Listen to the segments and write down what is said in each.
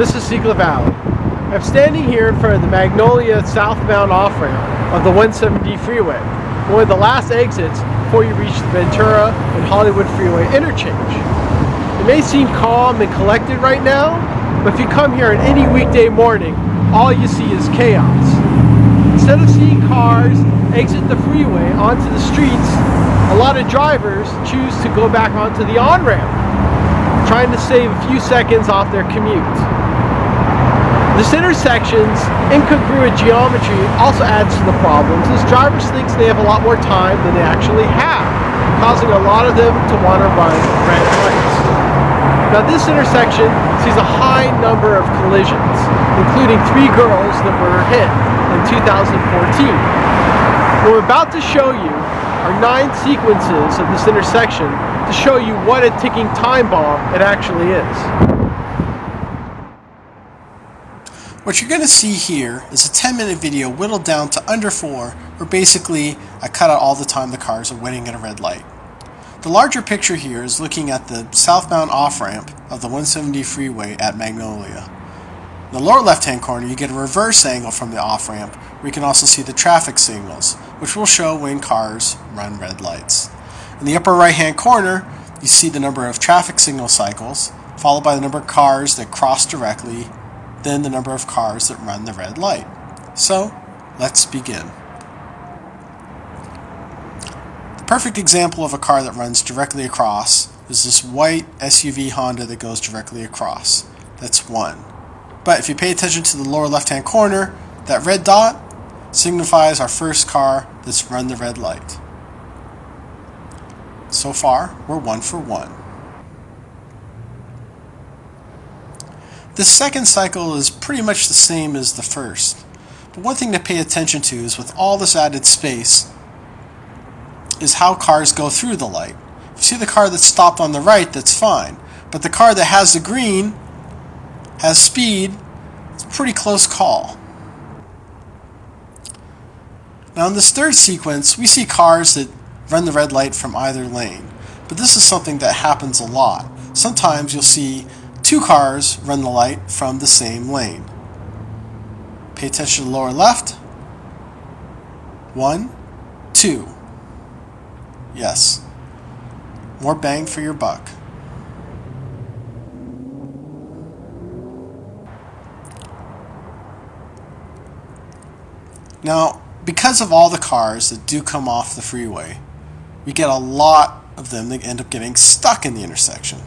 This is CiclaValley. I'm standing here in front of the Magnolia southbound off-ramp of the 170 freeway, one of the last exits before you reach the Ventura and Hollywood freeway interchange. It may seem calm and collected right now, but if you come here on any weekday morning, all you see is chaos. Instead of seeing cars exit the freeway onto the streets, a lot of drivers choose to go back onto the on-ramp, trying to save a few seconds off their commute. This intersection's incongruent geometry also adds to the problems, as drivers think they have a lot more time than they actually have, causing a lot of them to want to run red lights. Now this intersection sees a high number of collisions, including 3 girls that were hit in 2014. What we're about to show you are 9 sequences of this intersection to show you what a ticking time bomb it actually is. What you're going to see here is a 10-minute video whittled down to under 4, where basically I cut out all the time the cars are waiting at a red light. The larger picture here is looking at the southbound off-ramp of the 170 freeway at Magnolia. In the lower left-hand corner you get a reverse angle from the off-ramp, where you can also see the traffic signals, which will show when cars run red lights. In the upper right-hand corner you see the number of traffic signal cycles, followed by the number of cars that cross directly, then the number of cars that run the red light. So, let's begin. The perfect example of a car that runs directly across is this white SUV Honda that goes directly across. That's 1. But if you pay attention to the lower left-hand corner, that red dot signifies our first car that's run the red light. So far, we're 1 for 1. This second cycle is pretty much the same as the first. But one thing to pay attention to is, with all this added space, is how cars go through the light. If you see the car that's stopped on the right, that's fine. But the car that has the green, has speed, it's a pretty close call. Now in this third sequence, we see cars that run the red light from either lane. But this is something that happens a lot. Sometimes you'll see 2 cars run the light from the same lane. Pay attention to the lower left. 1, 2. Yes. More bang for your buck. Now, because of all the cars that do come off the freeway, we get a lot of them that end up getting stuck in the intersection.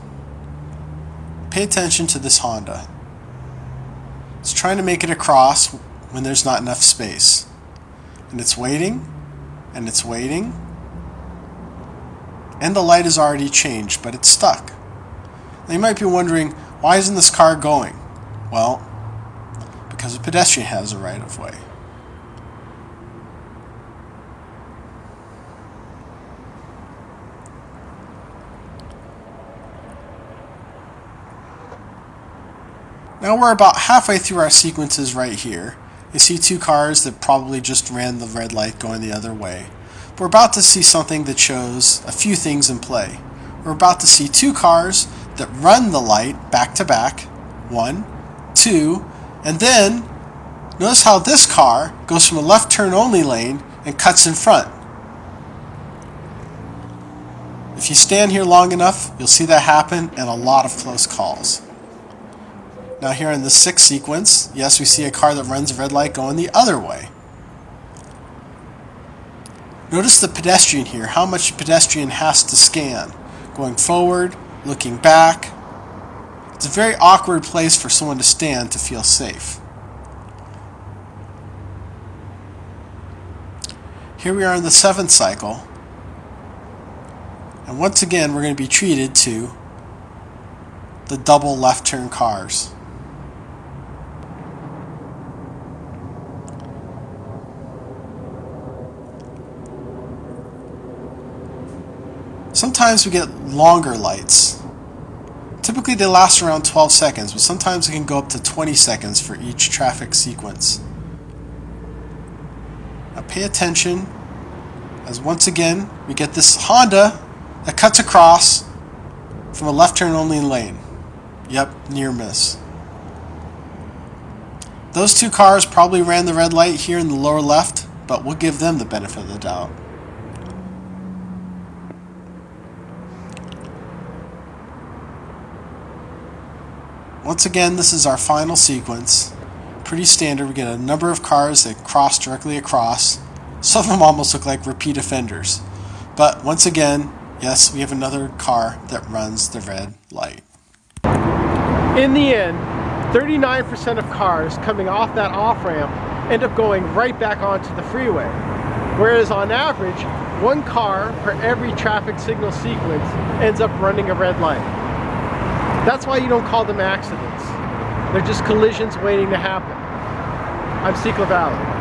Pay attention to this Honda. It's trying to make it across when there's not enough space. And it's waiting, and it's waiting, and the light is already changed, but it's stuck. Now you might be wondering, why isn't this car going? Well, because a pedestrian has a right of way. Now we're about halfway through our sequences right here. You see 2 cars that probably just ran the red light going the other way. We're about to see something that shows a few things in play. We're about to see 2 cars that run the light back to back. 1, 2, and then notice how this car goes from a left turn only lane and cuts in front. If you stand here long enough, you'll see that happen, and a lot of close calls. Now here in the 6th sequence, yes, we see a car that runs a red light going the other way. Notice the pedestrian here, how much the pedestrian has to scan. Going forward, looking back. It's a very awkward place for someone to stand to feel safe. Here we are in the 7th cycle. And once again, we're going to be treated to the double left turn cars. Sometimes we get longer lights. Typically they last around 12 seconds, but sometimes it can go up to 20 seconds for each traffic sequence. Now pay attention, as once again we get this Honda that cuts across from a left turn only lane. Yep, near miss. Those two cars probably ran the red light here in the lower left, but we'll give them the benefit of the doubt. Once again, this is our final sequence. Pretty standard. We get a number of cars that cross directly across. Some of them almost look like repeat offenders. But once again, yes, we have another car that runs the red light. In the end, 39% of cars coming off that off-ramp end up going right back onto the freeway. Whereas on average, one car per every traffic signal sequence ends up running a red light. That's why you don't call them accidents. They're just collisions waiting to happen. I'm CiclaValley.